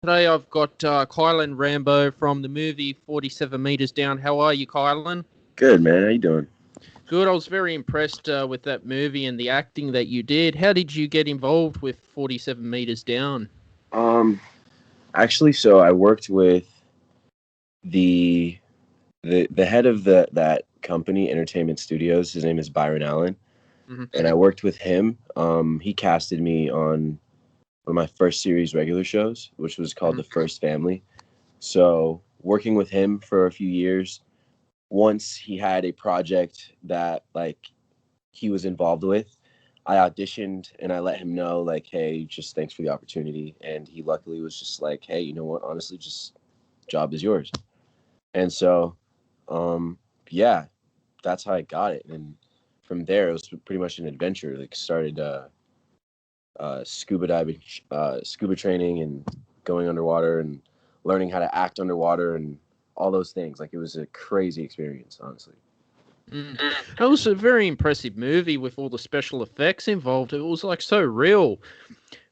Today I've got Khylin Rhambo from the movie 47 Meters Down. How are you, Khylin? Good, man. How you doing? Good. I was very impressed with that movie and the acting that you did. How did you get involved with 47 Meters Down? Um, Actually, so I worked with the the head of that company, Entertainment Studios. His name is Byron Allen, Mm-hmm. and I worked with him. He casted me on one of my first series regular shows, which was called The First Family. So working with him for a few years. Once he had a project that he was involved with, I auditioned and I let him know hey, just thanks for the opportunity. And he luckily was just like, hey, you know what? Honestly, just job is yours. And so, yeah, that's how I got it. And from there, it was pretty much an adventure. Started scuba diving, scuba training, and going underwater and learning how to act underwater and all those things. It was a crazy experience, honestly. It was a very impressive movie with all the special effects involved. It was so real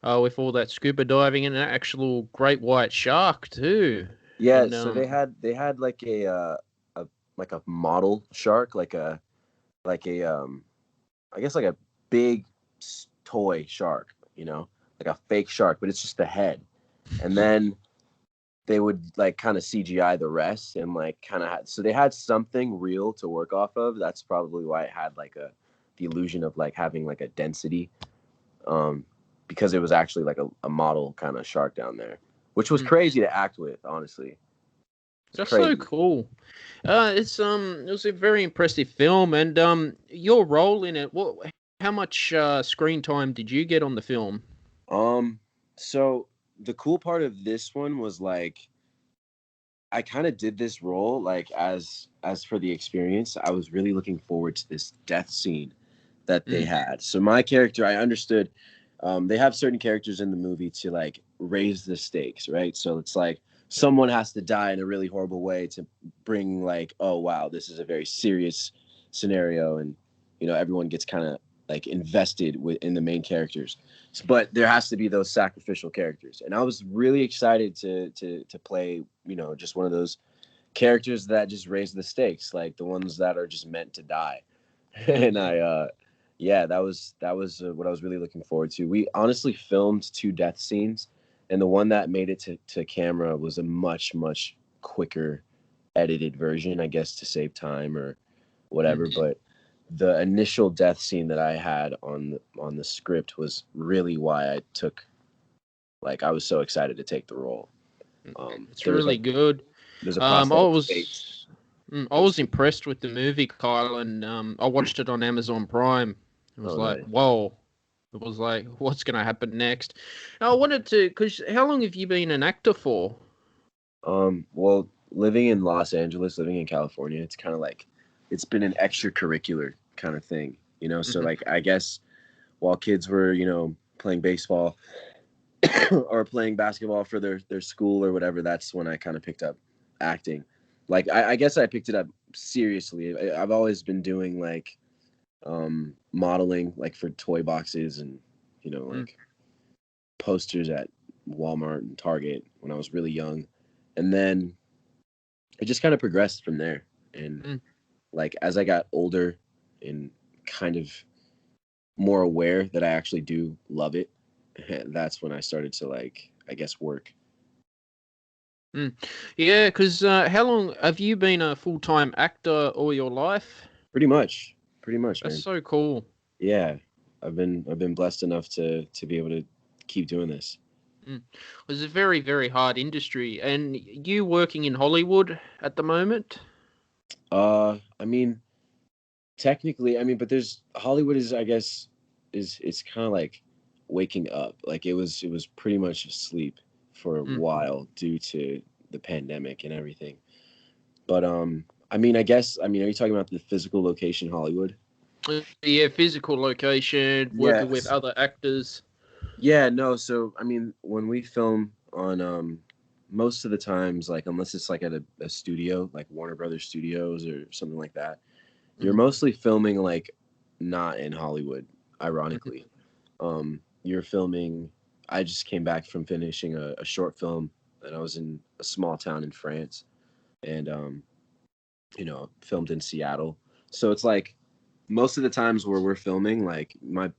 with all that scuba diving and an actual great white shark too. Yeah, And so they had a model shark, like a I guess like a big toy shark, like a fake shark, but it's just the head. And then they would kind of CGI the rest and kind of so they had something real to work off of. That's probably why it had the illusion of having a density, because it was actually a model kind of shark down there, which was crazy to act with, honestly. That's Crazy. so cool. It was a very impressive film, and your role in it. How much screen time did you get on the film? So the cool part of this one was I kind of did this role as for the experience. I was really looking forward to this death scene that they had. So my character, I understood. They have certain characters in the movie to raise the stakes, right? So it's someone has to die in a really horrible way to bring oh wow, this is a very serious scenario, and everyone gets kind of invested in the main characters. But there has to be those sacrificial characters, and I was really excited to play just one of those characters that just raise the stakes, the ones that are just meant to die. And yeah, that was what I was really looking forward to. We honestly filmed 2 death scenes, and the one that made it to camera was a much quicker edited version, I guess, to save time or whatever. But the initial death scene that I had on the script was really why I took I was so excited to take the role. It's really good. There's a I prosthetic face. I was impressed with the movie, Kyle, and I watched it on Amazon Prime. It was Nice. whoa. It was what's going to happen next? I wanted to, because how long have you been an actor for? Well, living in Los Angeles, living in California, it's kind of it's been an extracurricular kind of thing, So I guess while kids were, playing baseball or playing basketball for their school or whatever, that's when I kind of picked up acting. I guess I picked it up seriously. I've always been doing modeling for toy boxes and posters at Walmart and Target when I was really young. And then it just kind of progressed from there. And as I got older and kind of more aware that I actually do love it, that's when I started to I guess work. Yeah, because how long have you been a full-time actor all your life? Pretty much, That's man. so cool. Yeah, I've been blessed enough to be able to keep doing this. It's a very, very hard industry. And you working in Hollywood at the moment? I mean, technically, but there's Hollywood is, I guess, is it's kind of waking up. It was pretty much asleep for a while due to the pandemic and everything. But I guess, are you talking about the physical location Hollywood? Yeah, physical location, working with Yes. other actors. Yeah, no. So when we film on most of the times, unless it's at a studio like Warner Brothers Studios or something like that, you're mostly filming not in Hollywood, ironically. You're filming. I just came back from finishing a short film and I was in a small town in France, and filmed in Seattle. So it's like most of the times where we're filming, like my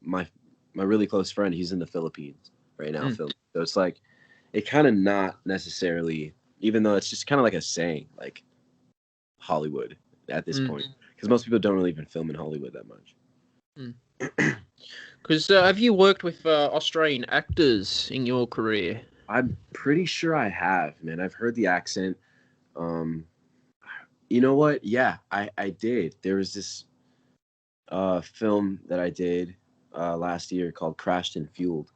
really close friend, he's in the Philippines right now filming. So it's like it kind of not necessarily, even though it's just kind of like a saying, like Hollywood at this point, because most people don't really even film in Hollywood that much. Because have you worked with Australian actors in your career? I'm pretty sure I have, man. I've heard the accent. You know what? Yeah, I did. There was this film that I did last year called Crashed and Fueled.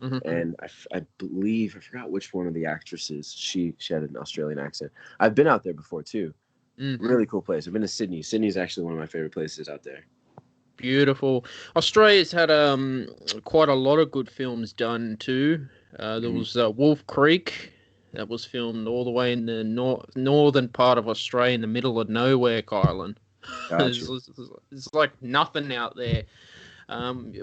And I believe, I forgot which one of the actresses, she had an Australian accent. I've been out there before too. Really cool place. I've been to Sydney. Sydney's actually one of my favorite places out there. Beautiful. Australia's had quite a lot of good films done too. There was Wolf Creek, that was filmed all the way in the northern part of Australia, in the middle of nowhere, Khylin. Gotcha. It's like nothing out there.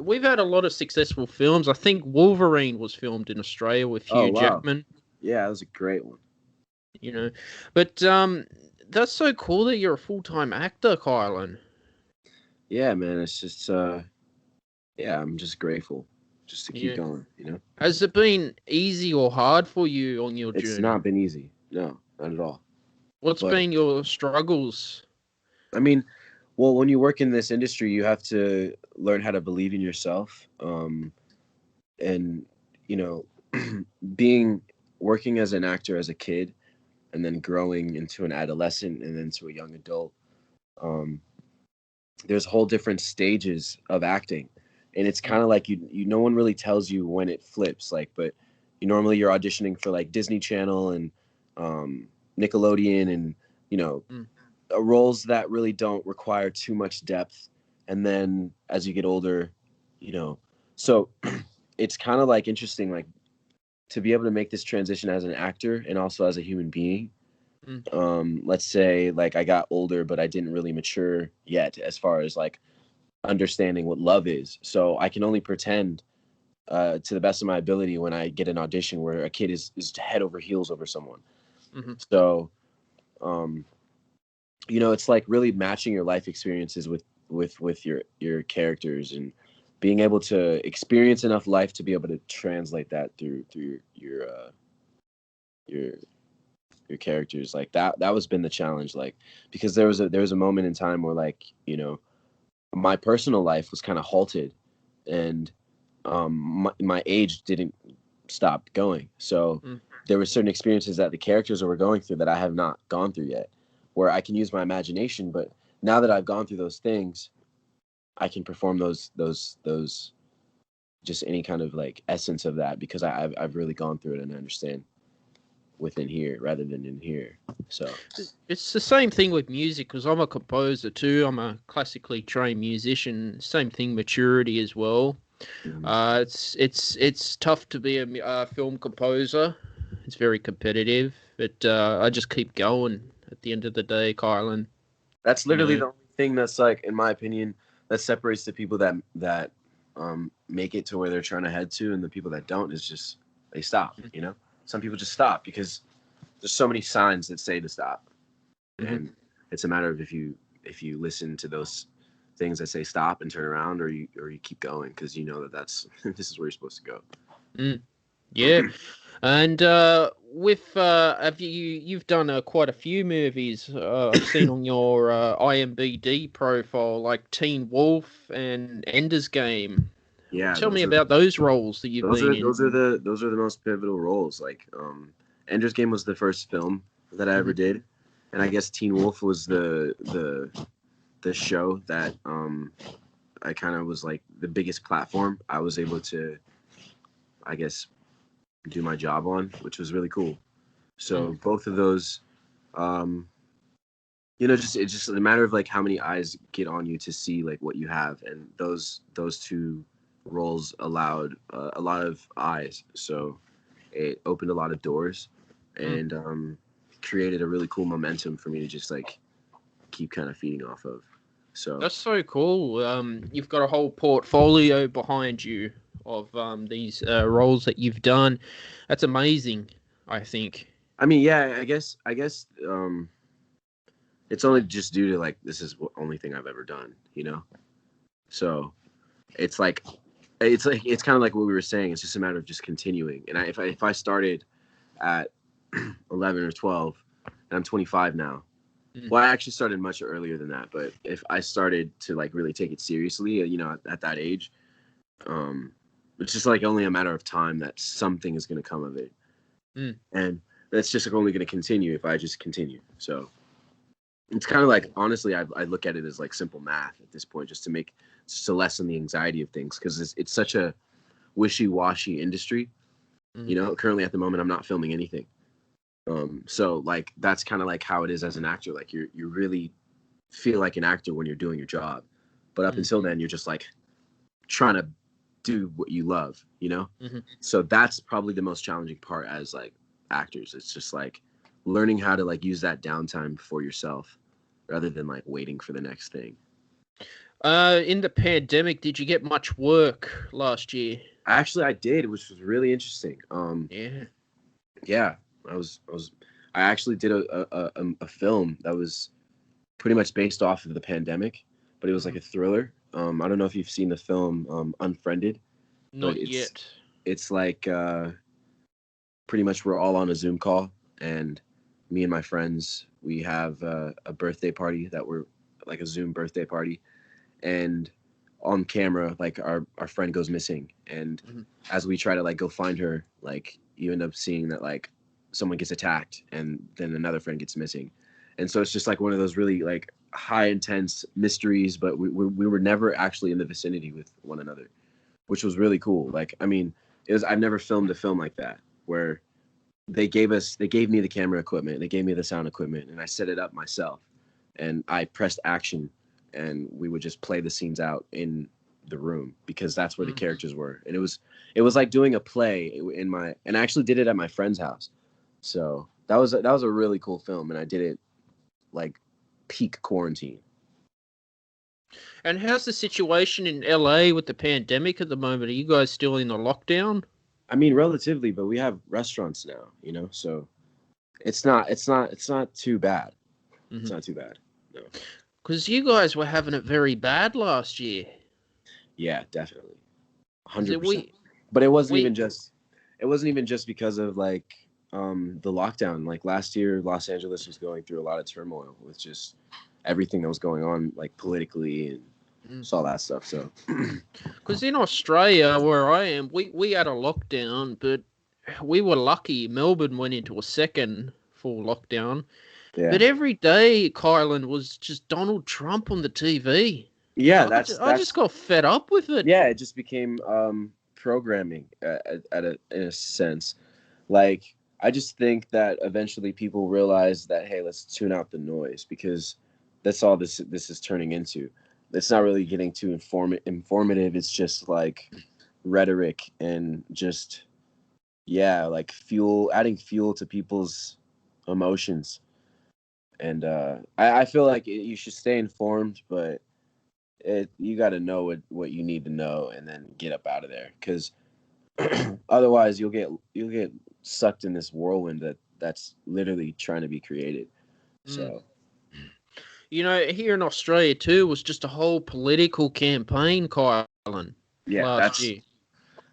We've had a lot of successful films. I think Wolverine was filmed in Australia with Hugh Jackman. Yeah, that was a great one. You know, but that's so cool that you're a full-time actor, Khylin. Yeah, man. It's just, I'm just grateful just to keep going, you know? Has it been easy or hard for you on your journey? It's not been easy. No, not at all. What's been your struggles? I mean, well, when you work in this industry, you have to learn how to believe in yourself. And, working as an actor as a kid and then growing into an adolescent and then to a young adult, there's whole different stages of acting. And it's kind of like no one really tells you when it flips, but normally you're auditioning for like Disney Channel and Nickelodeon and, roles that really don't require too much depth. And then as you get older, so it's kind of like interesting, like to be able to make this transition as an actor and also as a human being. Let's say like I got older, but I didn't really mature yet as far as like understanding what love is. So I can only pretend to the best of my ability when I get an audition where a kid is head over heels over someone. So, it's like really matching your life experiences with your characters and being able to experience enough life to be able to translate that through your characters. Like that was been the challenge, like because there was a moment in time where like my personal life was kind of halted and my age didn't stop going, so there were certain experiences that the characters were going through that I have not gone through yet, where I can use my imagination, but now that I've gone through those things, I can perform those just any kind of like essence of that, because I've really gone through it and I understand within here rather than in here. So it's the same thing with music, because I'm a composer too. I'm a classically trained musician. Same thing, maturity as well. It's tough to be a film composer. It's very competitive, but I just keep going at the end of the day, Khylin. That's literally the only thing that's like, in my opinion, that separates the people that make it to where they're trying to head to and the people that don't, is just they stop, Some people just stop because there's so many signs that say to stop. And it's a matter of if you listen to those things that say stop and turn around, or you keep going, because you know that's this is where you're supposed to go. Yeah. And with you've done quite a few movies I've seen on your IMDb profile, like Teen Wolf and Ender's Game. Yeah, tell me about those roles that you've been in. Those are the most pivotal roles. Like Ender's Game was the first film that I ever did, and I guess Teen Wolf was the show that I kind of was like the biggest platform I was able to, I guess, do my job on, which was really cool. So both of those, it's just a matter of like how many eyes get on you to see like what you have, and those two roles allowed a lot of eyes, so it opened a lot of doors and created a really cool momentum for me to just like keep kind of feeding off of. So that's so cool. You've got a whole portfolio behind you of these roles that you've done. That's amazing. I think. I mean, yeah, I guess it's only just due to like this is the only thing I've ever done, you know. So it's like it's kind of like what we were saying. It's just a matter of just continuing. And if I started at 11 or 12, and I'm 25 now. Well, I actually started much earlier than that, but if I started to like really take it seriously, you know, at that age, it's just like only a matter of time that something is going to come of it, and that's just like only going to continue if I just continue. So it's kind of like, honestly, I look at it as like simple math at this point, just to lessen the anxiety of things, because it's such a wishy-washy industry. You know, currently at the moment, I'm not filming anything. So like that's kind of like how it is as an actor. Like you really feel like an actor when you're doing your job, but up until then, you're just like trying to do what you love, you know. So that's probably the most challenging part as like actors. It's just like learning how to like use that downtime for yourself rather than like waiting for the next thing. In the pandemic, did you get much work last year? Actually, I did, which was really interesting. Yeah, I actually did a film that was pretty much based off of the pandemic, but it was like a thriller. I don't know if you've seen the film Unfriended. Not yet. It's like pretty much we're all on a Zoom call, and me and my friends, we have a birthday party that we're like a Zoom birthday party, and on camera, like our friend goes missing, and as we try to like go find her, like you end up seeing that like someone gets attacked, and then another friend gets missing, and so it's just like one of those really like high intense mysteries, but we were never actually in the vicinity with one another, which was really cool. Like, I mean, I've never filmed a film like that where they gave me the camera equipment, they gave me the sound equipment, and I set it up myself, and I pressed action, and we would just play the scenes out in the room because that's where the characters were. And it was like doing a play and I actually did it at my friend's house. So that was a really cool film, and I did it like peak quarantine. And how's the situation in LA with the pandemic at the moment? Are you guys still in the lockdown? I mean, relatively, but we have restaurants now, you know, so it's not too bad. It's not too bad. No. Because you guys were having it very bad last year. Yeah, definitely. 100%. But it wasn't even just because of like the lockdown. Like last year, Los Angeles was going through a lot of turmoil with just everything that was going on, like politically and all that stuff. So, because in Australia, where I am, we had a lockdown, but we were lucky. Melbourne went into a second full lockdown. Yeah. But every day, Khylin, was just Donald Trump on the TV. Yeah, I just got fed up with it. Yeah, it just became programming in a sense. Like, I just think that eventually people realize that, hey, let's tune out the noise, because that's all this is turning into. It's not really getting too informative. It's just like rhetoric and just, yeah, like adding fuel to people's emotions. And I feel like you should stay informed, but you got to know what you need to know and then get up out of there, because otherwise you'll get sucked in this whirlwind that's literally trying to be created. So, you know, here in Australia too was just a whole political campaign, Khylin. Yeah, last year.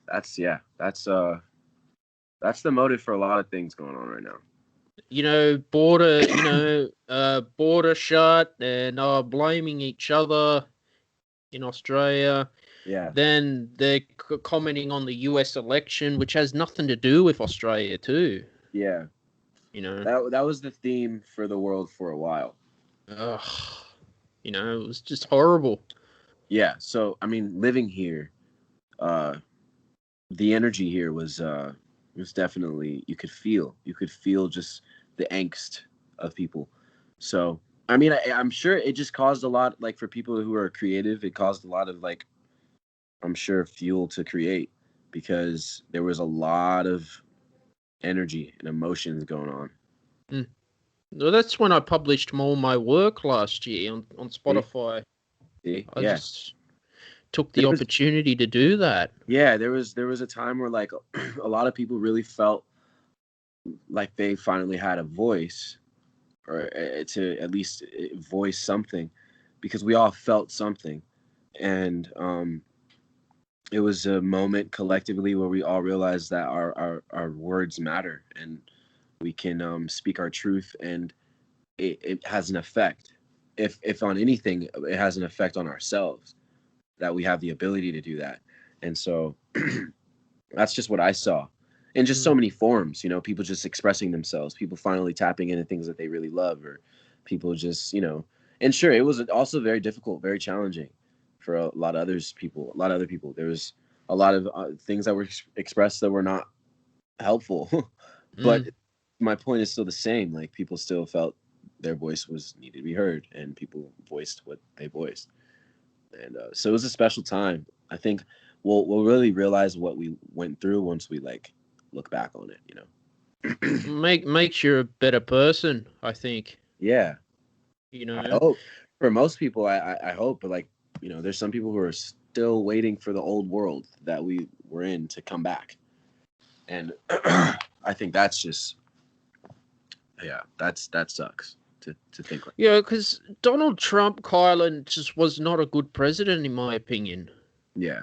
That's the motive for a lot of things going on right now. You know, border shut, and blaming each other in Australia. Yeah. Then they're commenting on the US election, which has nothing to do with Australia too. Yeah. You know, that was the theme for the world for a while. You know, it was just horrible. Yeah. So, I mean, living here, the energy here was definitely, you could feel just the angst of people. So, I mean, I'm sure it just caused a lot, like for people who are creative, it caused a lot of like, I'm sure, fuel to create, because there was a lot of energy and emotions going on. Well, that's when I published more of my work last year on Spotify. See? I just took the opportunity to do that. Yeah, there was a time where like a lot of people really felt like they finally had a voice, or to at least voice something, because we all felt something. And it was a moment collectively where we all realized that our words matter, and we can speak our truth, and it has an effect. If on anything, it has an effect on ourselves, that we have the ability to do that. And so that's just what I saw. In just so many forms, people just expressing themselves, people finally tapping into things that they really love, or people just, and sure, it was also very difficult, very challenging for a lot of other people. There was a lot of things that were expressed that were not helpful, but my point is still the same. Like, people still felt their voice was needed to be heard, and people voiced what they voiced. And so it was a special time. I think we'll really realize what we went through once we look back on it. Makes you a better person, I think. Yeah, You I know. hope for most people. I hope, but there's some people who are still waiting for the old world that we were in to come back, and I think that's just, yeah, that sucks to think like. Yeah, because Donald Trump, Khylin, just was not a good president, in my opinion. Yeah,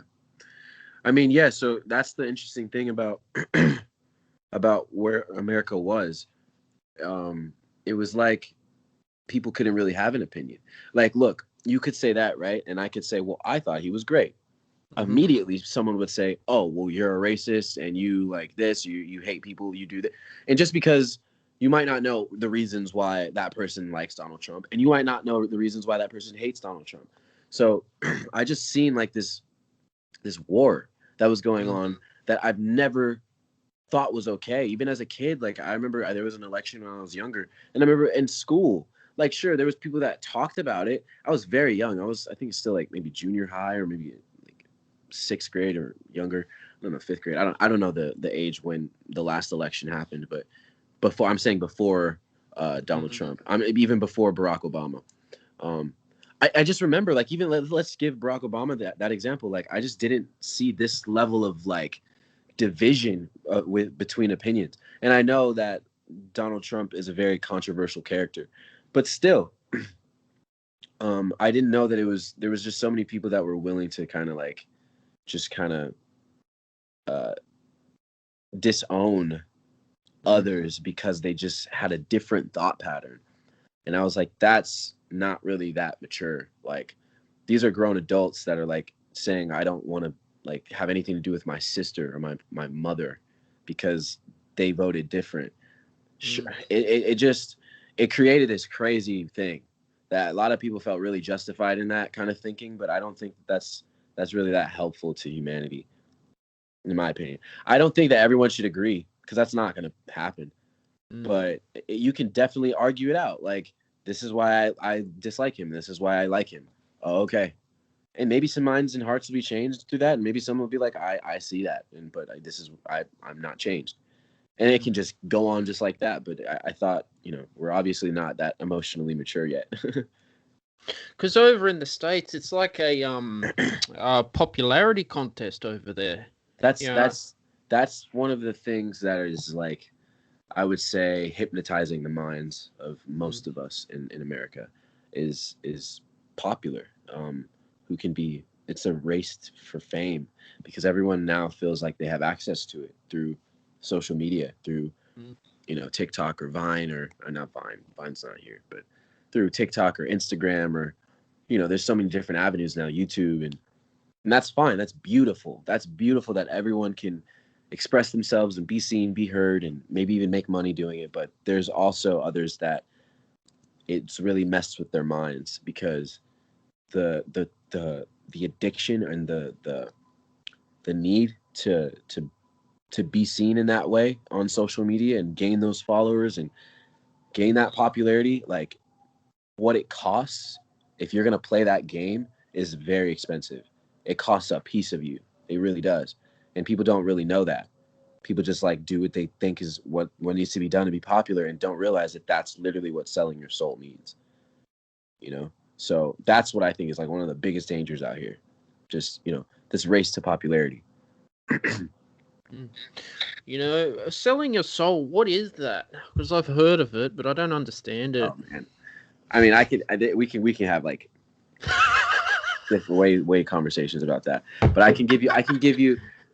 I mean, yeah. So that's the interesting thing about about where America was. It was like people couldn't really have an opinion. Like, look, you could say that, right? And I could say, well, I thought he was great. Immediately, someone would say, oh, well, you're a racist, and you like this, you hate people, you do that. And just because you might not know the reasons why that person likes Donald Trump, and you might not know the reasons why that person hates Donald Trump. So I just seen like this war that was going on that I've never thought was okay. Even as a kid, like, I remember there was an election when I was younger, and I remember in school, like, sure, there was people that talked about it. I was very young. I think it's still like maybe junior high, or maybe like sixth grade or younger. I don't know, fifth grade. I don't know the age when the last election happened, but I'm saying before Donald Trump. Even before Barack Obama. I just remember, like, even let's give Barack Obama that example. Like, I just didn't see this level of like division between opinions. And I know that Donald Trump is a very controversial character, but still, I didn't know that there was just so many people that were willing to kind of like just kind of disown others because they just had a different thought pattern. And I was like, that's not really that mature. Like, these are grown adults that are like saying, I don't want to like have anything to do with my sister or my mother because they voted different. It created this crazy thing that a lot of people felt really justified in that kind of thinking, but I don't think that's really that helpful to humanity, in my opinion. I don't think that everyone should agree, because that's not going to happen. But you can definitely argue it out. Like, this is why I dislike him. This is why I like him. Oh, okay. And maybe some minds and hearts will be changed through that. And maybe someone will be like, I see that. But I'm not changed. And it can just go on just like that. But I thought, we're obviously not that emotionally mature yet. Because over in the States, it's like a popularity contest over there. That's one of the things that is, like, I would say, hypnotizing the minds of most of us in America is popular. Who can be? It's a race for fame, because everyone now feels like they have access to it through social media, through TikTok or Vine, or not Vine. Vine's not here, but through TikTok or Instagram, or there's so many different avenues now, YouTube, and that's fine. That's beautiful. That's beautiful that everyone can express themselves and be seen, be heard, and maybe even make money doing it. But there's also others that it's really messed with their minds, because the addiction and the need to be seen in that way on social media and gain those followers and gain that popularity, like, what it costs if you're going to play that game is very expensive. It costs a piece of you. It really does. And people don't really know that. People just like do what they think is what needs to be done to be popular, and don't realize that that's literally what selling your soul means. So that's what I think is like one of the biggest dangers out here. Just, this race to popularity. Mm. You know, selling your soul, what is that? Because I've heard of it, but I don't understand it. Oh man, I mean, we can have like different way conversations about that. But I can give you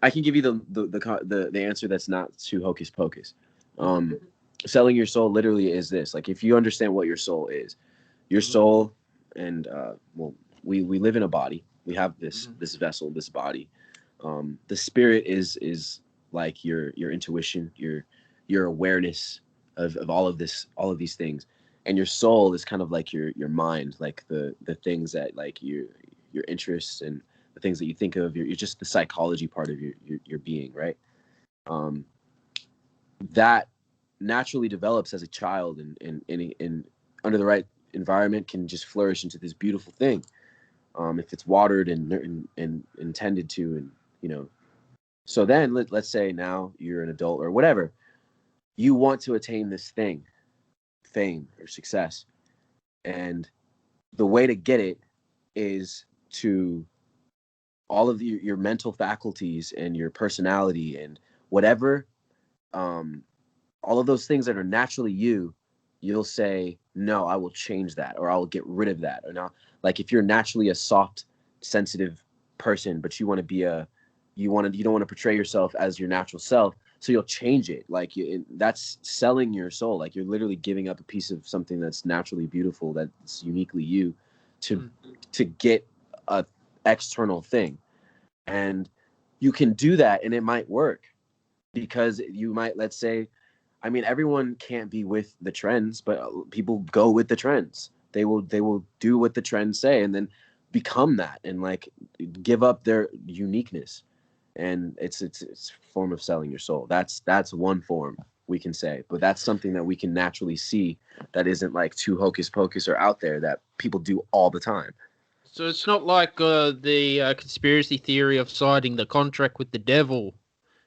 the answer that's not too hocus pocus. Selling your soul literally is this. Like, if you understand what your soul is, your soul, and well, we live in a body. We have this vessel, this body. The spirit is like your intuition, your awareness of all of these things, and your soul is kind of like your mind, like the things that like your interests and the things that you think of. You're just the psychology part of your being, right? Um, that naturally develops as a child, and under the right environment can just flourish into this beautiful thing, if it's watered and intended to, and you know. So then let's say now you're an adult or whatever, you want to attain this thing, fame or success, and the way to get it is to all of your mental faculties and your personality and whatever, um, all of those things that are naturally you'll say, no, I will change that, or I'll get rid of that. Or now, like, if you're naturally a soft, sensitive person, but you want to be you don't want to portray yourself as your natural self, so you'll change it. Like, that's selling your soul. Like, you're literally giving up a piece of something that's naturally beautiful, that's uniquely you, to get a external thing. And you can do that, and it might work, because you might, let's say, I mean, everyone can't be with the trends, but people go with the trends. They will do what the trends say, and then become that, and like give up their uniqueness. And it's a form of selling your soul. That's one form we can say, but that's something that we can naturally see, that isn't like too hocus pocus or out there, that people do all the time. So it's not like the conspiracy theory of signing the contract with the devil.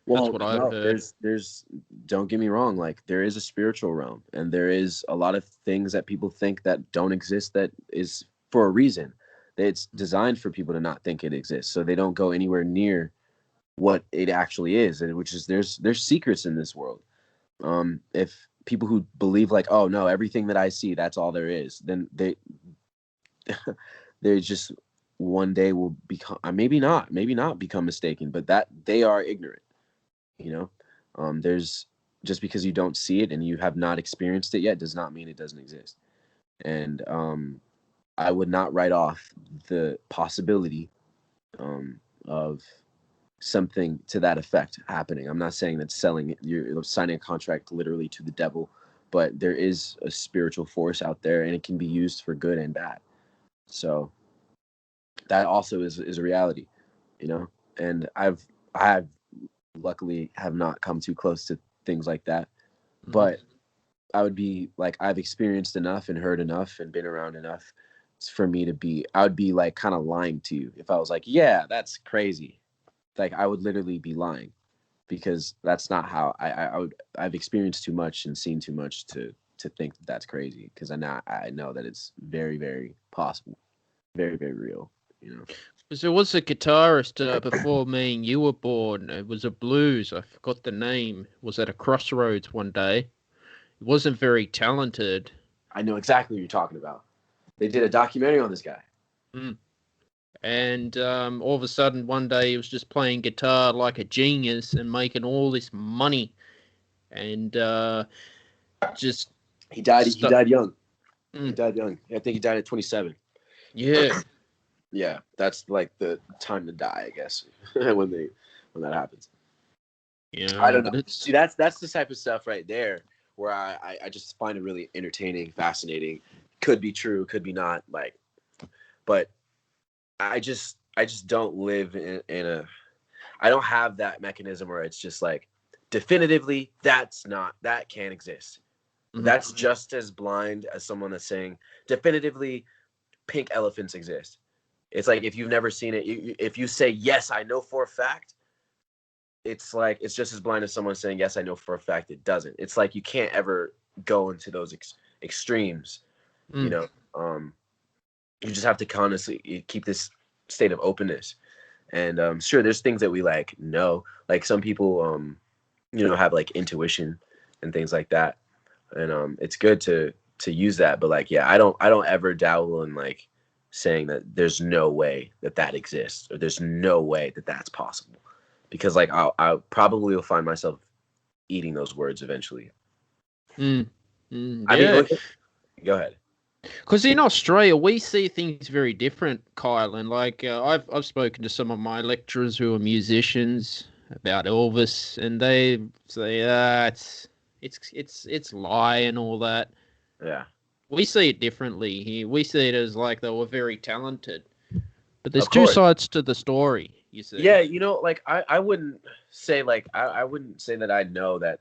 That's Well, what I've no, heard. there's don't get me wrong, like there is a spiritual realm, and there is a lot of things that people think that don't exist, that is for a reason. It's designed for people to not think it exists, so they don't go anywhere near what it actually is, and which is there's secrets in this world. If people who believe like, oh no, everything that I see, that's all there is, then they just one day will become, maybe not become mistaken, but that they are ignorant, you know. There's just because you don't see it and you have not experienced it yet does not mean it doesn't exist. And I would not write off the possibility, of something to that effect happening. I'm not saying that you're signing a contract literally to the devil, but there is a spiritual force out there, and it can be used for good and bad. So that also is a reality, you know. And I luckily have not come too close to things like that, but I would be like, I've experienced enough and heard enough and been around enough for me to be, I would be like kind of lying to you if I was like, yeah, that's crazy. Like, I would literally be lying, because that's not how I've experienced too much and seen too much to think that that's crazy, because I know that it's very, very possible, very, very real, you know. Because there was a guitarist before me and you were born. It was a blues. I forgot the name. Was at a crossroads one day. He wasn't very talented. I know exactly what you're talking about. They did a documentary on this guy. Mm. And all of a sudden, one day he was just playing guitar like a genius and making all this money. And just He died. He stuff. died young. He Mm. died young. I think he died at 27. Yeah. Yeah, that's like the time to die, I guess, when that happens. I Yeah, don't know. but it's See, that's the type of stuff right there where I just find it really entertaining, fascinating. Could be true, could be not. Like, but I just don't live in a. I don't have that mechanism where it's just like definitively that can't exist. That's just as blind as someone that's saying definitively pink elephants exist. It's like, if you've never seen it, if you say yes, I know for a fact, it's like it's just as blind as someone saying yes, I know for a fact it doesn't. It's like you can't ever go into those extremes, you know. You just have to constantly keep this state of openness, And sure, there's things that we like know. Like some people, have like intuition and things like that, and it's good to use that. But like, yeah, I don't ever dabble in like saying that there's no way that that exists or there's no way that that's possible, because like I probably will find myself eating those words eventually. I mean, Yeah. go ahead. Because in Australia, we see things very different, Kyle. And like I've spoken to some of my lecturers who are musicians about Elvis, and they say it's lie and all that. Yeah, We see it differently here. We see it as like they were very talented, but there's of two course. sides to the story. You see? Yeah, like I wouldn't say like I wouldn't say that I know that.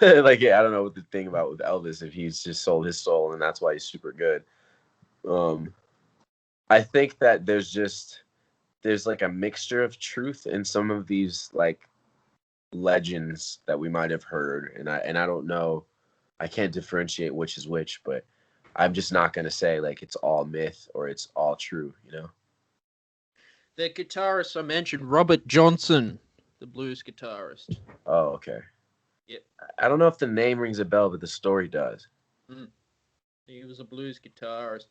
Like, yeah, I don't know what the thing about with Elvis, if he's just sold his soul and that's why he's super good. Um, I think that there's like a mixture of truth in some of these like legends that we might have heard, and I don't know, I can't differentiate which is which, but I'm just not gonna say like it's all myth or it's all true, you know? The guitarist I mentioned, Robert Johnson, the blues guitarist. Oh, okay. Yep. I don't know if the name rings a bell, but the story does. He was a blues guitarist.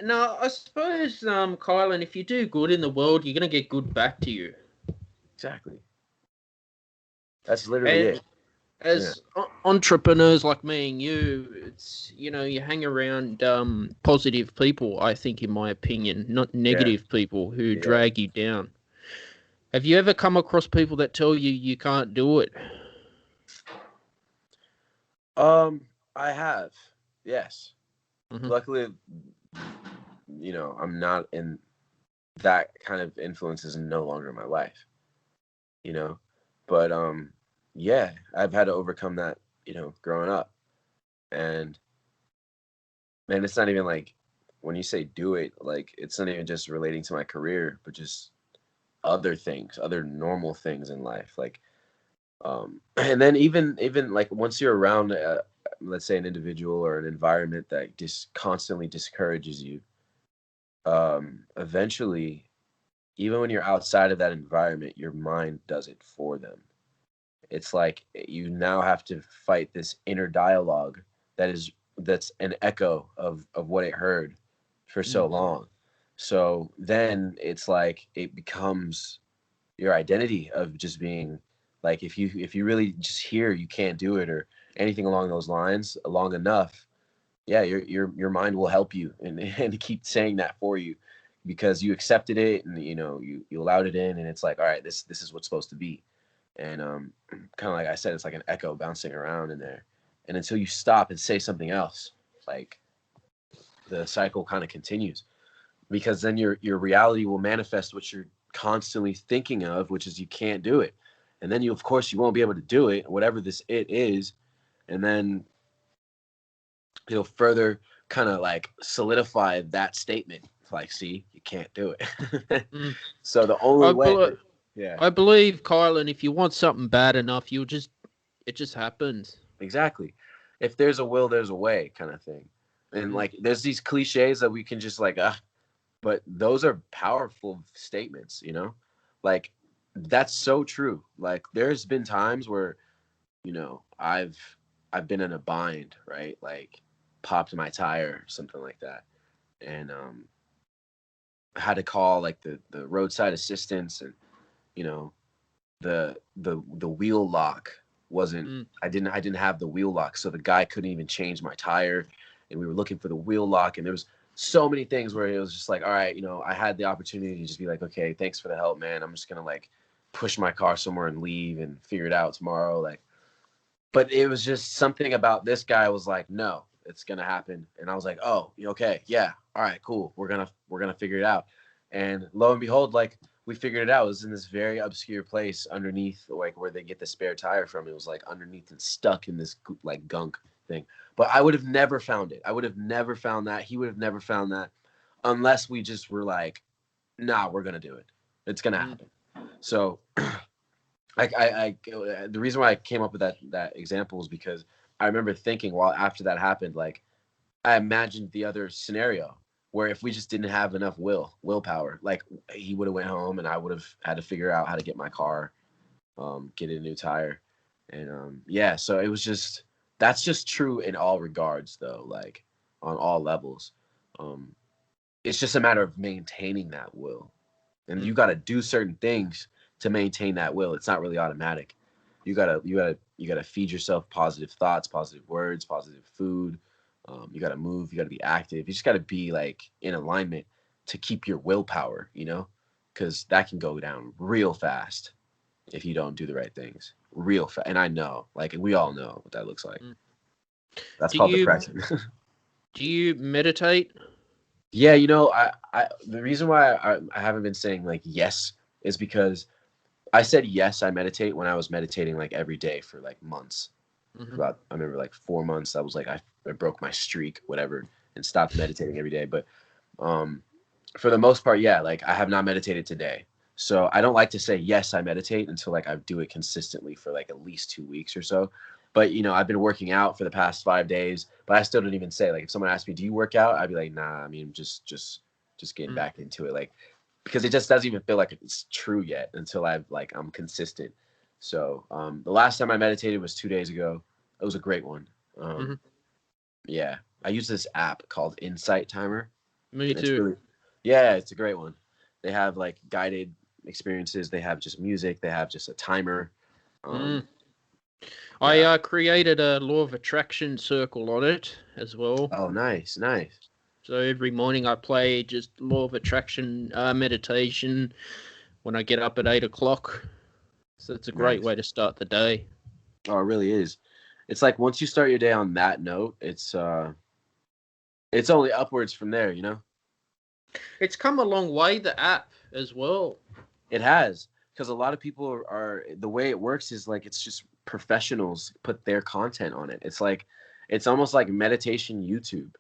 Now, I suppose, Kylan, if you do good in the world, you're going to get good back to you. Exactly. That's literally And it. Yeah. as entrepreneurs like me and you, it's, you hang around positive people, I think, in my opinion, not Yeah. negative people who Yeah. drag you down. Have you ever come across people that tell you you can't do it? I have. Yes. Hmm. Luckily, I'm not in that kind of influence is no longer in my life, you know. But yeah, I've had to overcome that, growing up. And man, it's not even like when you say do it, like it's not even just relating to my career, but just other things, other normal things in life. Like and then even like once you're around let's say an individual or an environment that just constantly discourages you, eventually, even when you're outside of that environment, your mind does it for them. It's like you now have to fight this inner dialogue that's an echo of what it heard for so long. So then it's like it becomes your identity of just being like, if you really just hear you can't do it or anything along those lines long enough, yeah, your mind will help you and keep saying that for you, because you accepted it and you allowed it in, and it's like, all right, this is what's supposed to be. And kind of like I said, it's like an echo bouncing around in there, and until you stop and say something else, like the cycle kind of continues, because then your reality will manifest what you're constantly thinking of, which is you can't do it. And then of course you won't be able to do it, whatever this it is. And then it'll further kind of like solidify that statement. Like, see, you can't do it. Mm. So the only I, way, bel yeah, I believe, Kylan, if you want something bad enough, it just happens. exactly. If there's a will, there's a way, kind of thing. And Mm. like, there's these cliches that we can just like, but those are powerful statements, like that's so true. Like there's been times where, I've been in a bind, right? Like popped my tire, something like that. And I had to call like the roadside assistance, and you know, the wheel lock wasn't Mm. I didn't have the wheel lock, so the guy couldn't even change my tire, and we were looking for the wheel lock, and there was so many things where it was just like, all right, I had the opportunity to just be like, okay, thanks for the help, man, I'm just gonna like push my car somewhere and leave and figure it out tomorrow, like. But it was just something about this guy was like, no, it's gonna happen, and I was like, oh, okay, yeah, all right, cool, we're gonna figure it out. And lo and behold, like we figured it out. It was in this very obscure place underneath, like where they get the spare tire from. It was like underneath and stuck in this like gunk thing. But I would have never found it. I would have never found that. He would have never found that unless we just were like, nah, we're gonna do it. It's gonna Mm. happen. So the reason why I came up with that example is because I remember thinking while after that happened, like I imagined the other scenario, where if we just didn't have enough willpower, like he would have went home and I would have had to figure out how to get my car, get a new tire. And yeah, so it was just, that's just true in all regards though, like on all levels. Um, it's just a matter of maintaining that will. And you got to do certain things to maintain that will. It's not really automatic. You gotta feed yourself positive thoughts, positive words, positive food. You gotta move. You gotta be active. You just gotta be like in alignment to keep your willpower. Because that can go down real fast if you don't do the right things. Real fast. And I know, like we all know what that looks like. That's called depression. Do you meditate? Yeah, I the reason why I haven't been saying like yes is because I said yes, I meditate when I was meditating like every day for like months. I remember like 4 months. I was like I broke my streak, whatever, and stopped meditating every day. But for the most part, yeah, like I have not meditated today. So I don't like to say yes, I meditate until like I do it consistently for like at least 2 weeks or so. But I've been working out for the past 5 days, but I still don't even say, like, if someone asks me, do you work out? I'd be like, nah, I mean, just getting back into it. Like, because it just doesn't even feel like it's true yet until I'm consistent. So the last time I meditated was 2 days ago. It was a great one. Yeah, I use this app called Insight Timer. Me too. Yeah, it's a great one. They have like guided experiences. They have just music. They have just a timer. I created a law of attraction circle on it as well. Oh, nice. So every morning I play just law of attraction meditation when I get up at 8 o'clock. So it's a great way to start the day. Oh, it really is. It's like once you start your day on that note, it's only upwards from there, It's come a long way, the app as well. It has, because a lot of people are the way it works is like it's just professionals put their content on it. It's like it's almost like meditation YouTube,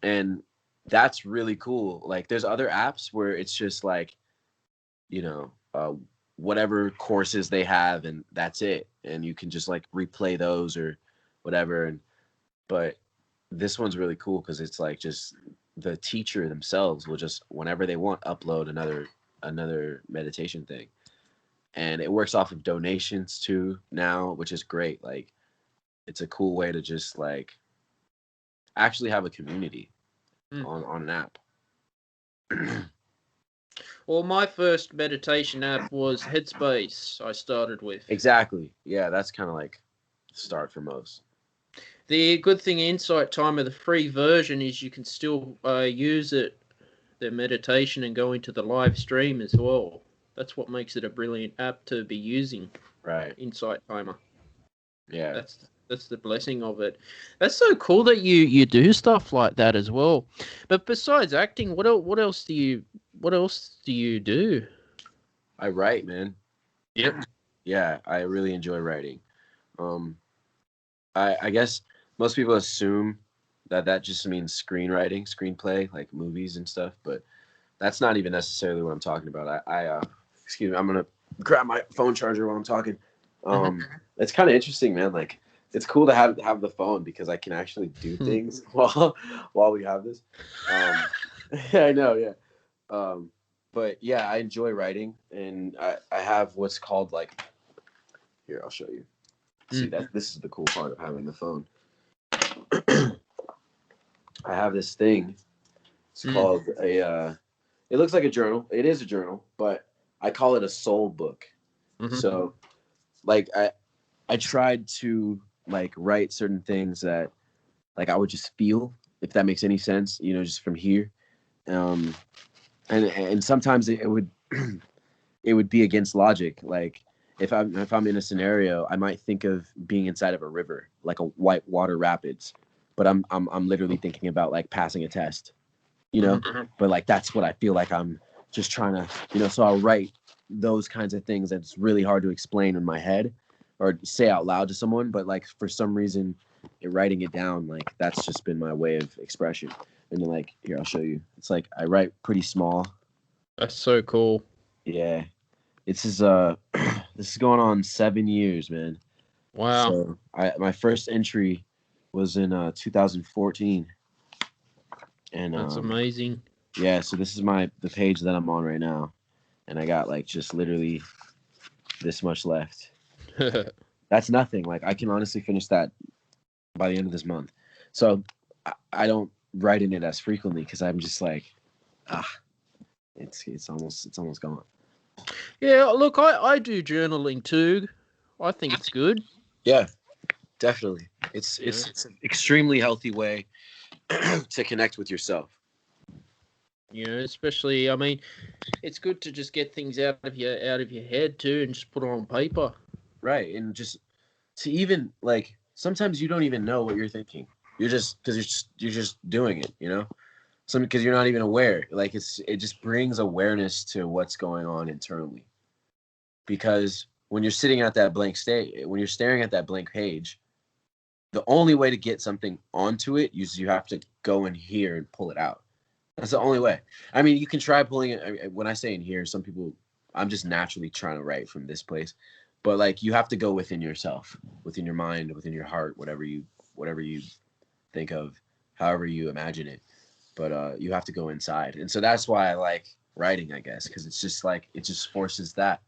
and that's really cool. Like there's other apps where it's just like whatever courses they have and that's it, and you can just like replay those or whatever. But this one's really cool because it's like just the teacher themselves will just whenever they want upload another meditation thing, and it works off of donations too now, which is great. Like it's a cool way to just like actually have a community on an app. Well, my first meditation app was Headspace. I started with. Exactly. Yeah, that's kind of like the start for most. The good thing Insight Timer, the free version, is you can still use it, the meditation, and go into the live stream as well. That's what makes it a brilliant app to be using. Right. Insight Timer. Yeah. That's the blessing of it. That's so cool that you do stuff like that as well. But besides acting, what else do you do? I write, man. Yep. Yeah, I really enjoy writing. I guess most people assume that just means screenwriting, screenplay, like movies and stuff, but that's not even necessarily what I'm talking about. Excuse me, I'm gonna grab my phone charger while I'm talking. It's kind of interesting, man. Like it's cool to have the phone because I can actually do things while we have this. Yeah, I know, yeah. But yeah, I enjoy writing, and I have what's called like, here, I'll show you. See that this is the cool part of having the phone. I have this thing. It's called it looks like a journal. It is a journal, but I call it a soul book. So like I tried to like write certain things that like I would just feel, if that makes any sense, just from here. And sometimes it would it would be against logic. Like if I'm in a scenario, I might think of being inside of a river, like a white water rapids, but I'm literally thinking about like passing a test, but like that's what I feel like I'm just trying to, so I'll write those kinds of things that's really hard to explain in my head or say out loud to someone, but like for some reason writing it down, like that's just been my way of expression. And then like here, I'll show you. It's like I write pretty small. That's so cool. Yeah. This is going on 7 years, man. Wow. So my first entry was in 2014. And That's amazing. yeah, so this is the page that I'm on right now, and I got like just literally this much left. That's nothing. Like I can honestly finish that by the end of this month. So I don't write in it as frequently because I'm just like, ah, it's almost gone. Yeah, look, I do journaling too. I think it's good. Yeah, definitely. It's You know, it's an extremely healthy way to connect with yourself. especially, I mean, it's good to just get things out of your head too, and just put it on paper. Right, and just to even like sometimes you don't even know what you're thinking. You're just because you're just doing it, you know. Some because you're not even aware. Like it just brings awareness to what's going on internally. Because when you're sitting at that blank state, when you're staring at that blank page, the only way to get something onto it is you have to go in here and pull it out. That's the only way. I mean, you can try pulling it. When I say in here, some people, I'm just naturally trying to write from this place, but like you have to go within yourself, within your mind, within your heart, whatever you think of, however you imagine it. But you have to go inside, and so that's why I like writing, I guess, because it's just like it just forces that.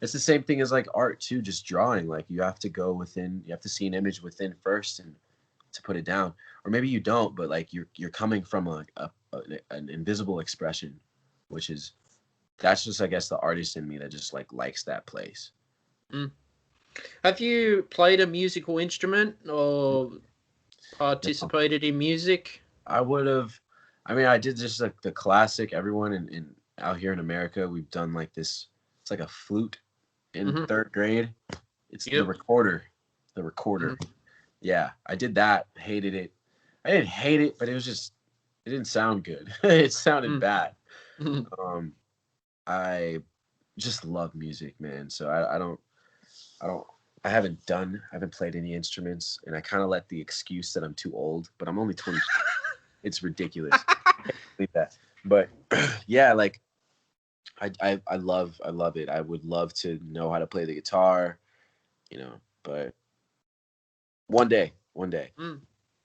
It's the same thing as like art too, just drawing. Like you have to go within, you have to see an image within first, and to put it down, or maybe you don't, but like you're coming from an invisible expression, which is that's just I guess the artist in me that just like likes that place. Mm. Have you played a musical instrument or No, participated in music? I would have. I mean, I did just like the classic. Everyone in out here in America, we've done like this. It's like a flute in Mm-hmm. third grade. It's the Yep. recorder. The recorder. Mm-hmm. Yeah, I did that. Hated it. I didn't hate it, but it was just it didn't sound good. It sounded bad. Mm-hmm. Um, I just love music, man. So I don't, I haven't played any instruments, and I kind of let the excuse that I'm too old, but I'm only 20. It's ridiculous. Believe that. But yeah, like I love it. I would love to know how to play the guitar, but one day. Mm.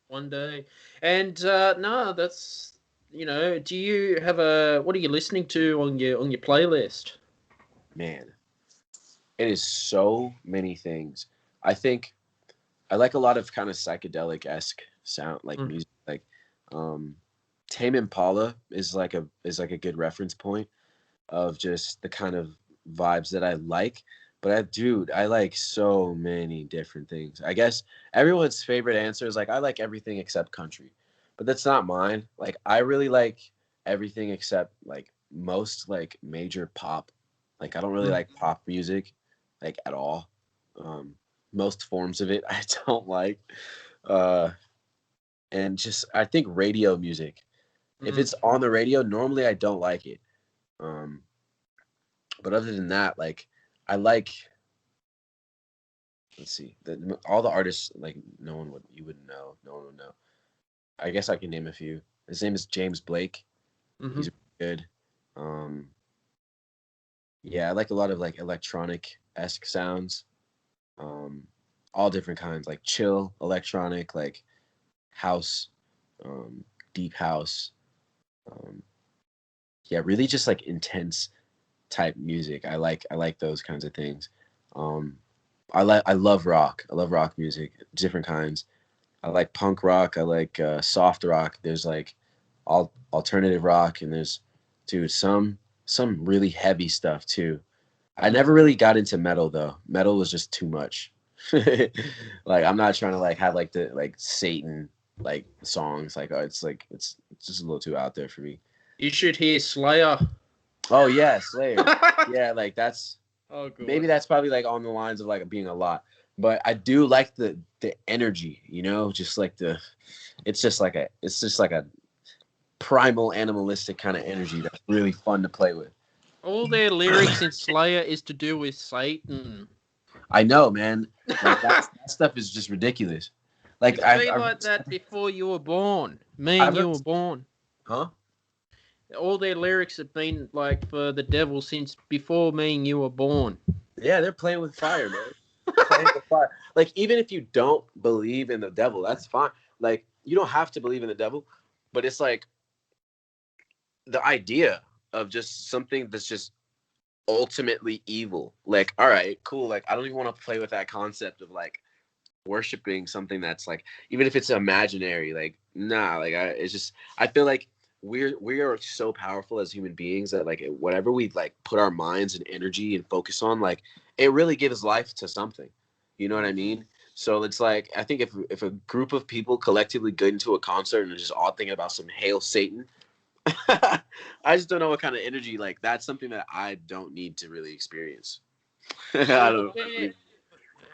One day. And no, that's do you have what are you listening to on your playlist? Man, it is so many things. I think I like a lot of kind of psychedelic esque sound, like Mm. music. Like, um, Tame Impala is like a good reference point of just the kind of vibes that I like. But dude, I like so many different things. I guess everyone's favorite answer is like I like everything except country, but that's not mine. Like I really like everything except like most like major pop. Like I don't really Mm. like pop music, like at all. Um, Most forms of it I don't like. Uh, and just I think radio music. If Mm. it's on the radio, normally I don't like it. Um, but other than that, like I like let's see, all the artists like no one would you wouldn't know, no one would know. I guess I can name a few. His name is James Blake. Mm-hmm. He's good. Um, yeah, I like a lot of like electronic esque sounds. Um, all different kinds, like chill electronic, like house, deep house. Um, yeah, really just like intense type music. I like those kinds of things. Um, I love rock. I love rock music, different kinds. I like punk rock. I like soft rock. There's like all alternative rock, and there's dude some really heavy stuff too. I Mm. never really got into metal though. Metal was just too much. Like I'm not trying to like have like the like Satan like songs. Like it's just a little too out there for me. You should hear Slayer. Oh yeah, Slayer. Yeah, like that's Oh maybe god. that's probably like on the lines of like being a lot. But I do like the energy, just like it's just like a primal animalistic kind of energy that's really fun to play with. All their lyrics in Slayer is to do with Satan. I know, man. Like that stuff is just ridiculous. Like It's been like that before you were born. Me and I've you heard, were born. huh? All their lyrics have been like for the devil since before me and you were born. Yeah, they're playing with fire, man. Playing with fire. Like even if you don't believe in the devil, that's fine. Like you don't have to believe in the devil, but it's like the idea of just something that's just ultimately evil. Like, all right, cool. Like, I don't even want to play with that concept of like worshiping something that's like, even if it's imaginary, like, nah, like, it's just, I feel like we are so powerful as human beings that like whatever we like put our minds and energy and focus on, like, it really gives life to something. You know what I mean? So it's like, I think if a group of people collectively get into a concert and are just all thinking about some Hail Satan, I just don't know what kind of energy, like, that's something that I don't need to really experience. I don't know.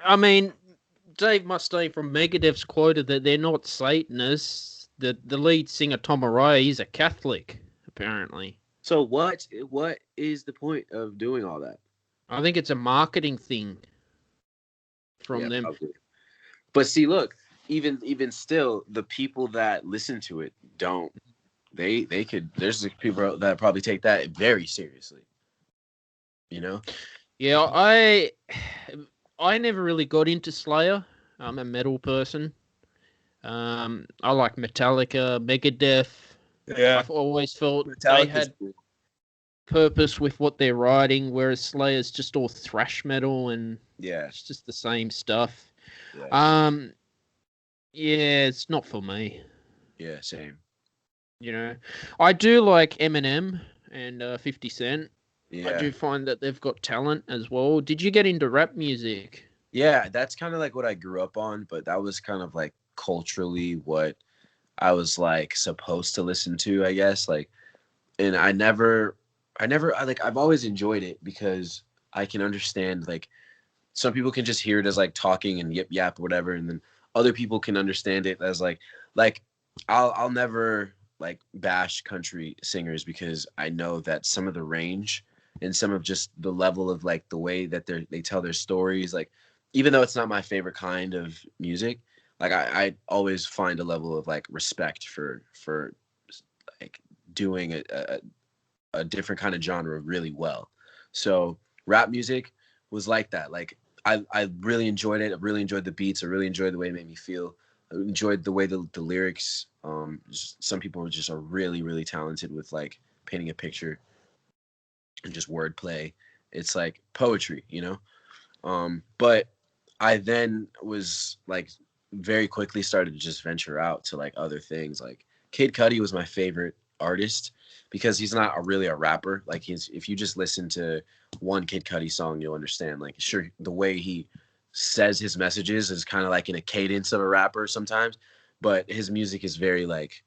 I mean, Dave Mustaine from Megadeth's quoted that they're not Satanists. The lead singer Tom Araya, he's a Catholic, apparently. So what is the point of doing all that? I think it's a marketing thing from them. Probably. But see, look, even still, the people that listen to it don't. They could. There's people that probably take that very seriously. You know? Yeah, I never really got into Slayer. I'm a metal person. I like Metallica, Megadeth. Yeah. I've always felt they Metallica's had cool. purpose with what they're writing, whereas Slayer's just all thrash metal and Yeah. it's just the same stuff. Yeah. Yeah, it's not for me. Yeah. Same. You know, I do like Eminem and 50 Cent. Yeah. I do find that they've got talent as well. Did you get into rap music? Yeah, that's kind of like what I grew up on, but that was kind of like culturally what I was like supposed to listen to, I guess. Like, and I've always enjoyed it because I can understand, like, some people can just hear it as like talking and yip yap or whatever, and then other people can understand it as like I'll never like bash country singers because I know that some of the range and some of just the level of like the way that they tell their stories, like, even though it's not my favorite kind of music, like I always find a level of like respect for like doing a different kind of genre really well. So rap music was like that. Like, I really enjoyed it. I really enjoyed the beats. I really enjoyed the way it made me feel. I enjoyed the way the lyrics. Some people just are really, really talented with like painting a picture and just wordplay. It's like poetry, you know? But I then was like very quickly started to just venture out to like other things. Like Kid Cudi was my favorite artist because he's not really a rapper. Like, he's, if you just listen to one Kid Cudi song, you'll understand. Like, sure, the way he says his messages is kind of like in a cadence of a rapper sometimes, but his music is very like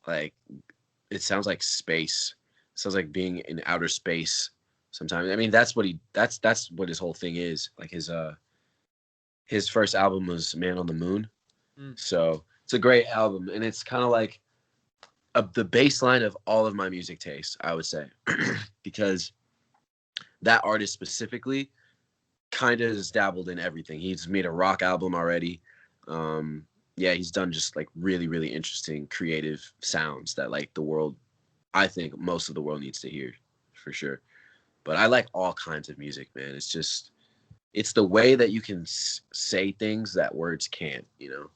it sounds like space. It sounds like being in outer space sometimes. I mean, that's what his whole thing is. Like, his first album was Man on the Moon. So it's a great album, and it's kind of like the baseline of all of my music taste, I would say, because that artist specifically kind of has dabbled in everything. He's made a rock album already. Yeah, he's done just like really, really interesting creative sounds that like the world, I think most of the world needs to hear for sure. But I like all kinds of music, man. It's the way that you can say things that words can't, you know.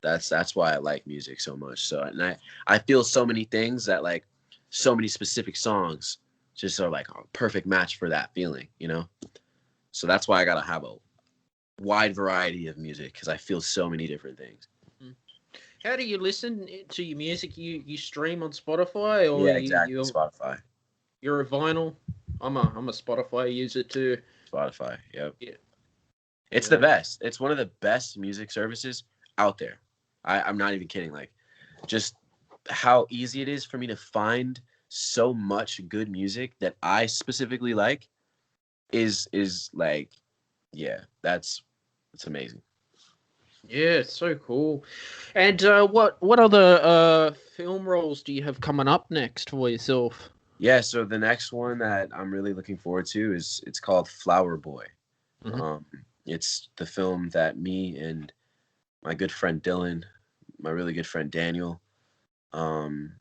That's why I like music so much. So, and I feel so many things that like so many specific songs just are like a perfect match for that feeling, you know. So that's why I gotta have a wide variety of music because I feel so many different things. How do you listen to your music? You stream on Spotify, or Yeah, exactly. Spotify. You're a vinyl. I'm a Spotify user too. Spotify. Yep. Yeah. It's the best. It's one of the best music services out there. I'm not even kidding. Like, just how easy it is for me to find so much good music that I specifically like is like, yeah, it's amazing. Yeah, it's so cool. And what other film roles do you have coming up next for yourself? Yeah, so the next one that I'm really looking forward to it's called Flower Boy. Mm-hmm. It's the film that me and my good friend Dylan, my really good friend Daniel, um,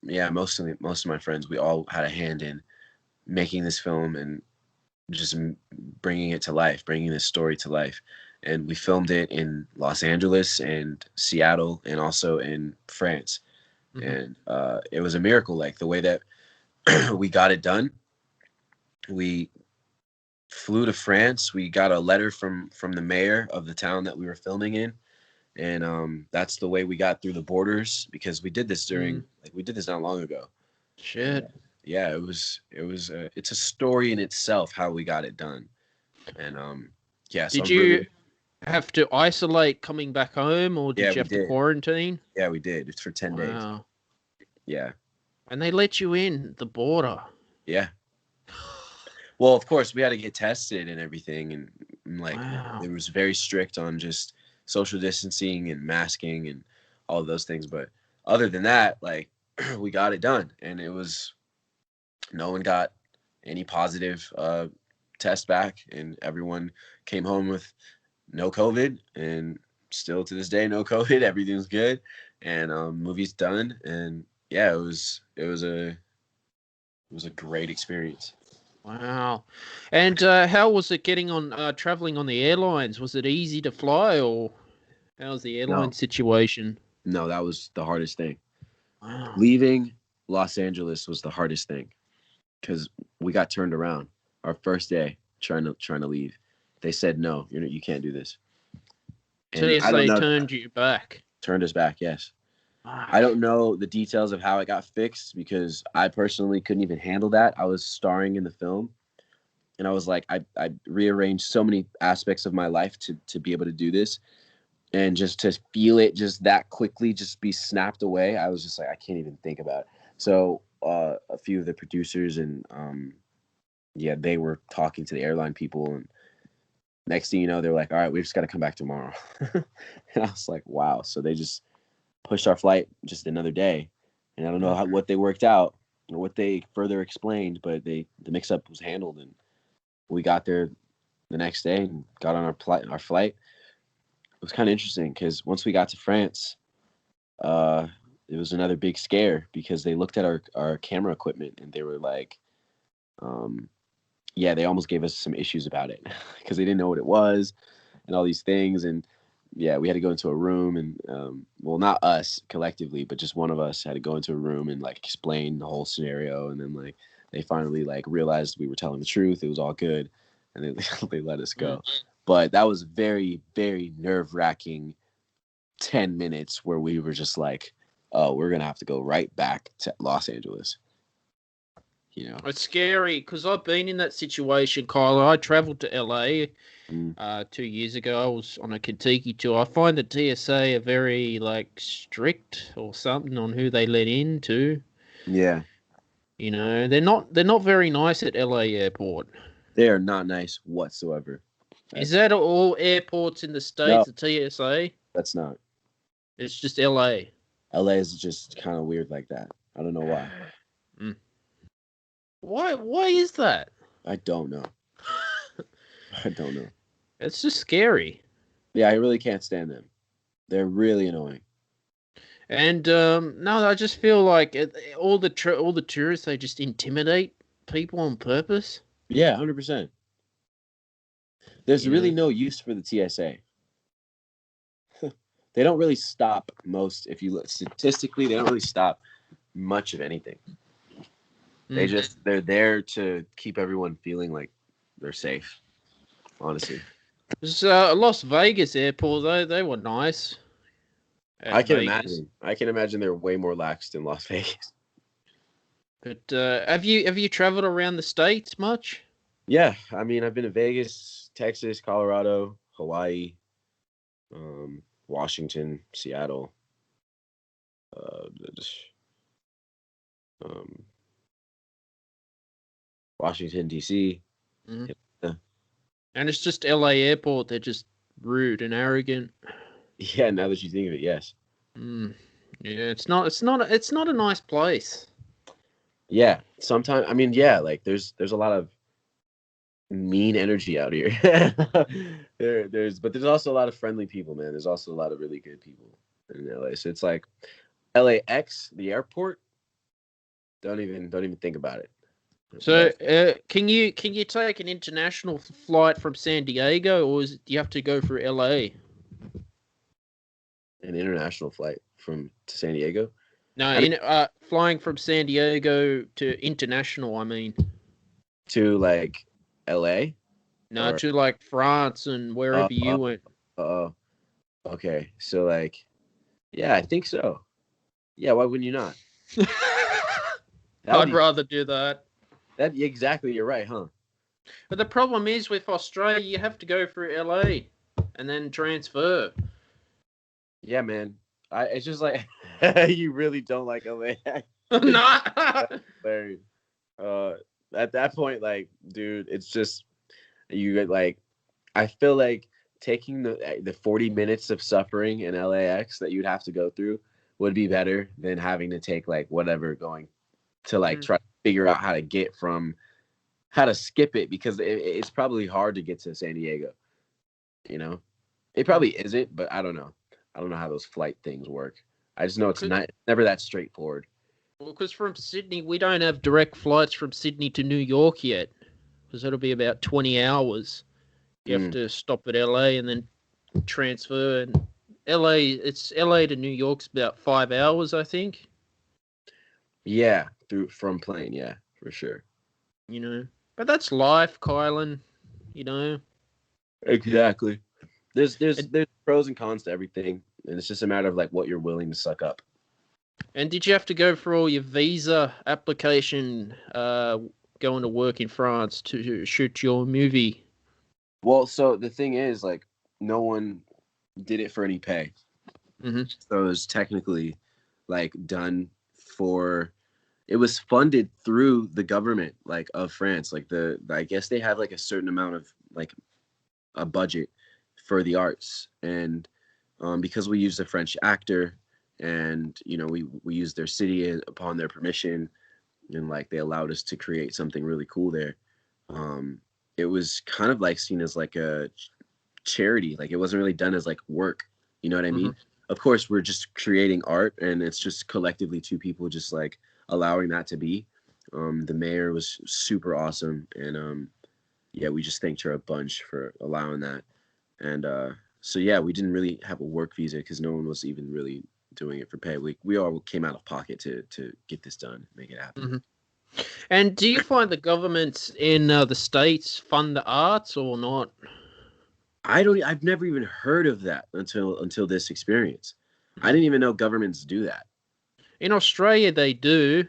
yeah, most of my friends, we all had a hand in making this film and just bringing it to life, bringing this story to life. And we filmed it in Los Angeles and Seattle and also in France. And it was a miracle. Like the way that we got it done. We flew to France. We got a letter from the mayor of the town that we were filming in, and that's the way we got through the borders, because we did this we did this not long ago. Shit. Yeah, it's a story in itself how we got it done. And yeah, so Did you have to isolate coming back home, or did you have to quarantine? Yeah, we did. It's for 10 days. Wow. Yeah. And they let you in the border. Yeah. Well, of course, we had to get tested and everything, and like it was very strict on just social distancing and masking and all of those things. But other than that, like we got it done, and no one got any positive test back, and everyone came home with no COVID, and still to this day, no COVID. Everything's good, and movie's done, and yeah, it was a great experience. Wow. And how was it getting on traveling on the airlines? Was it easy to fly, or how was the airline situation? No, that was the hardest thing. Wow. Leaving Los Angeles was the hardest thing, because we got turned around our first day trying to leave. They said, no, you can't do this. And TSA turned you back. Turned us back, yes. I don't know the details of how it got fixed, because I personally couldn't even handle that. I was starring in the film, and I was like, I rearranged so many aspects of my life to be able to do this, and just to feel it just that quickly just be snapped away. I was just like, I can't even think about it. So a few of the producers and they were talking to the airline people, and next thing you know, they're like, all right, we just got to come back tomorrow. And I was like, wow. So they just pushed our flight just another day, and I don't know what they worked out or what they further explained, but the mix-up was handled, and we got there the next day and got on our flight. It was kind of interesting, because once we got to France, it was another big scare, because they looked at our camera equipment, and they were like, they almost gave us some issues about it, because they didn't know what it was and all these things. And yeah, we had to go into a room, and well, not us collectively, but just one of us had to go into a room and like explain the whole scenario. And then like they finally like realized we were telling the truth. It was all good, and they let us go. But that was very, very nerve-wracking 10 minutes where we were just like, oh, we're gonna have to go right back to Los Angeles. You know, it's scary, because I've been in that situation, Kyle. I traveled to LA 2 years ago. I was on a Kentucky tour. I find the TSA are very like strict or something on who they let in too. Yeah. You know, they're not very nice at LA airport. They are not nice whatsoever. Is that all airports in the States, no, the TSA? That's not. It's just LA. LA is just kind of weird like that. I don't know why. Why is that? I don't know. I don't know. It's just scary. Yeah, I really can't stand them. They're really annoying. And no, I just feel like all the tourists, they just intimidate people on purpose. Yeah, 100%. There's really no use for the TSA. They don't really stop most. If you look statistically, they don't really stop much of anything. They're there to keep everyone feeling like they're safe. Honestly, Las Vegas airport, though, they were nice. I can imagine they're way more lax in Las Vegas. But have you traveled around the States much? Yeah, I mean, I've been to Vegas, Texas, Colorado, Hawaii, Washington, Seattle, Washington, D.C. Mm-hmm. Yeah. And it's just LA airport. They're just rude and arrogant. Yeah, now that you think of it, yes. Yeah, it's not a nice place. Yeah, sometimes, I mean, yeah, like there's a lot of mean energy out here. There's also a lot of friendly people, man. There's also a lot of really good people in LA. So it's like LAX, the airport. Don't even think about it. So, can you take an international flight from San Diego, or do you have to go through LA? An international flight to San Diego? No, I mean, flying from San Diego to international, I mean. to like LA No, or to like France and uh, wherever uh, you went. uh okay. So like yeah, I think so. Yeah, why wouldn't you not? That would I'd be rather do that. that exactly, you're right, huh? But the problem is with Australia, you have to go through LA and then transfer. Yeah, man. It's just like you really don't like LA. Nah. That's hilarious. Uh, at that point, like, dude, it's just you get like I feel like taking the 40 minutes of suffering in LAX that you'd have to go through would be better than having to take like whatever going to like Mm. try to figure out how to get from how to skip it because it's probably hard to get to San Diego. You know, it probably isn't, but I don't know. I don't know how those flight things work. I just know it's not never that straightforward. Well, because from Sydney, we don't have direct flights from Sydney to New York yet, because it'll be about 20 hours. You have Mm. to stop at LA and then transfer. And it's LA to New York's about 5 hours, I think. Yeah, through from plane. Yeah, for sure. You know, but that's life, Kylan. You know. Exactly. There's there's And, there's pros and cons to everything, and it's just a matter of like what you're willing to suck up. and did you have to go for all your visa application, going to work in France to shoot your movie? Well, so the thing is, like, no one did it for any pay, Mm-hmm. so it was technically like done for. It was funded through the government, like of France. Like I guess they have like a certain amount of like a budget for the arts, and because we used a French actor, and we used their city upon their permission, and like they allowed us to create something really cool there. Um, it was kind of like seen as like a charity, like it wasn't really done as like work. You know what I Mm-hmm. mean? Of course, we're just creating art, and it's just collectively two people just like allowing that to be. The mayor was super awesome, and yeah, we just thanked her a bunch for allowing that. And so yeah, we didn't really have a work visa because no one was even really doing it for pay. We all came out of pocket to get this done, make it happen. Mm-hmm. And do you find the governments in the states fund the arts or not? I've never even heard of that until this experience. I didn't even know governments do that. In Australia, they do.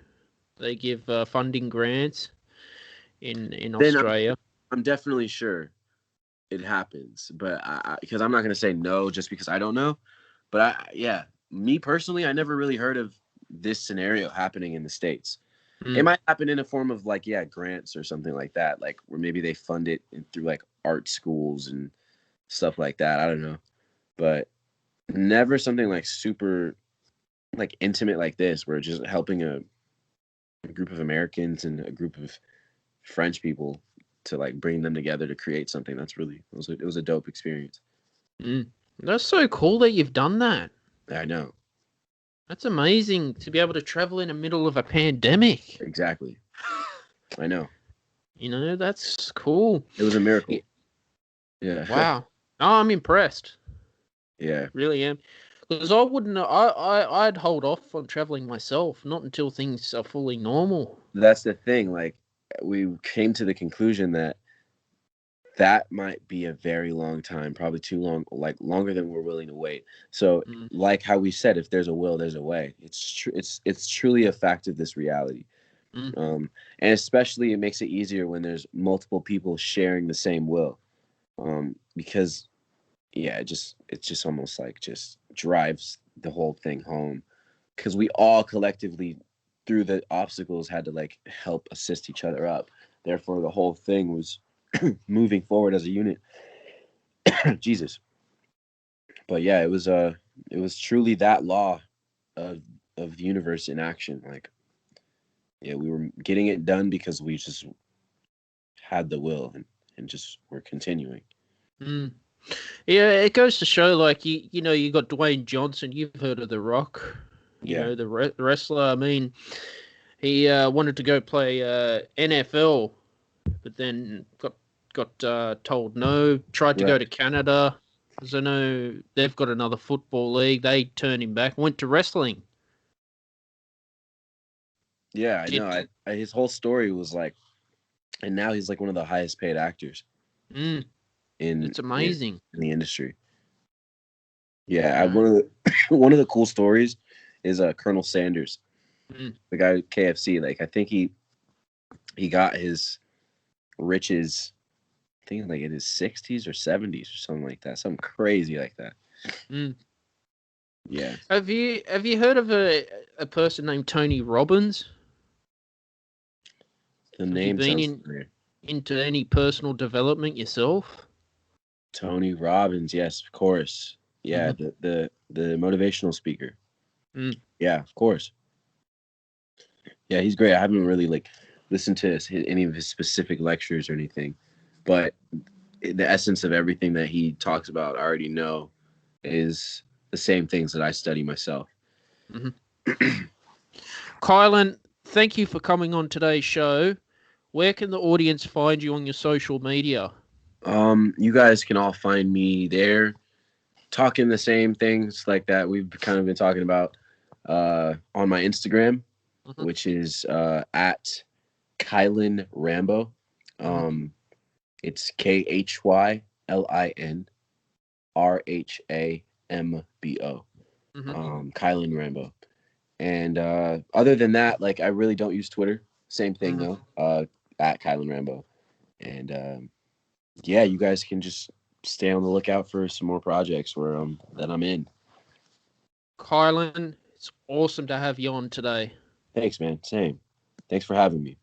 They give funding grants in Then Australia. I'm definitely sure it happens, but because I'm not gonna say no just because I don't know. But yeah, me personally, I never really heard of this scenario happening in the States. It Mm. might happen in a form of like, yeah, grants or something like that, like where maybe they fund it through like art schools and stuff like that. I don't know, but never something like super like intimate like this, where just helping a group of Americans and a group of French people to like bring them together to create something. That's really it was a dope experience. Mm. That's so cool that you've done that. I know. That's amazing to be able to travel in the middle of a pandemic. Exactly. I know. You know, that's cool. It was a Y- miracle. Yeah. Wow. Oh, I'm impressed. Yeah. Really am. Because I wouldn't. I'd hold off on traveling myself, not until things are fully normal. That's the thing. Like we came to the conclusion that that might be a very long time, probably too long, like longer than we're willing to wait. So, Mm. like how we said, if there's a will, there's a way. It's truly a fact of this reality. Mm. Um, and especially it makes it easier when there's multiple people sharing the same will. Because yeah, it just almost like just drives the whole thing home. Because we all collectively through the obstacles had to like help assist each other up. Therefore, the whole thing was moving forward as a unit. Jesus. But yeah, it was truly that law of the universe in action. Like, yeah, we were getting it done because we just had the will and just were continuing. Mm. Yeah, it goes to show, like you know, you got Dwayne Johnson. You've heard of The Rock, you Yeah. know, the wrestler. I mean, he wanted to go play NFL, but then got told no. Tried to Right. go to Canada, because I know they've got another football league. They turned him back. Went to wrestling. Yeah, I know. His whole story was like, and now he's like one of the highest paid actors in It's amazing. in the industry. Yeah, No. one of the one of the cool stories is Colonel Sanders, the guy at KFC. Like I think he got his riches, I think like in his 60s or 70s or something like that, something crazy like that. Yeah. Have you heard of a person named Tony Robbins? The Have you name been sounds familiar. into any personal development yourself? Tony Robbins, yes, of course. Yeah, the motivational speaker. Yeah, of course. Yeah, he's great. I haven't really like listened to any of his specific lectures or anything, but the essence of everything that he talks about, I already know, is the same things that I study myself. Khylin, thank you for coming on today's show. Where can the audience find you on your social media? You guys can all find me there, talking the same things like that we've kind of been talking about on my Instagram, which is at Khylin Rhambo. It's KHYLIN RHAMBO. Khylin Rhambo. And other than that, like I really don't use Twitter. Same thing though. At Khylin Rhambo. And yeah, you guys can just stay on the lookout for some more projects where that I'm in. Khylin, it's awesome to have you on today. Thanks, man. Same. Thanks for having me.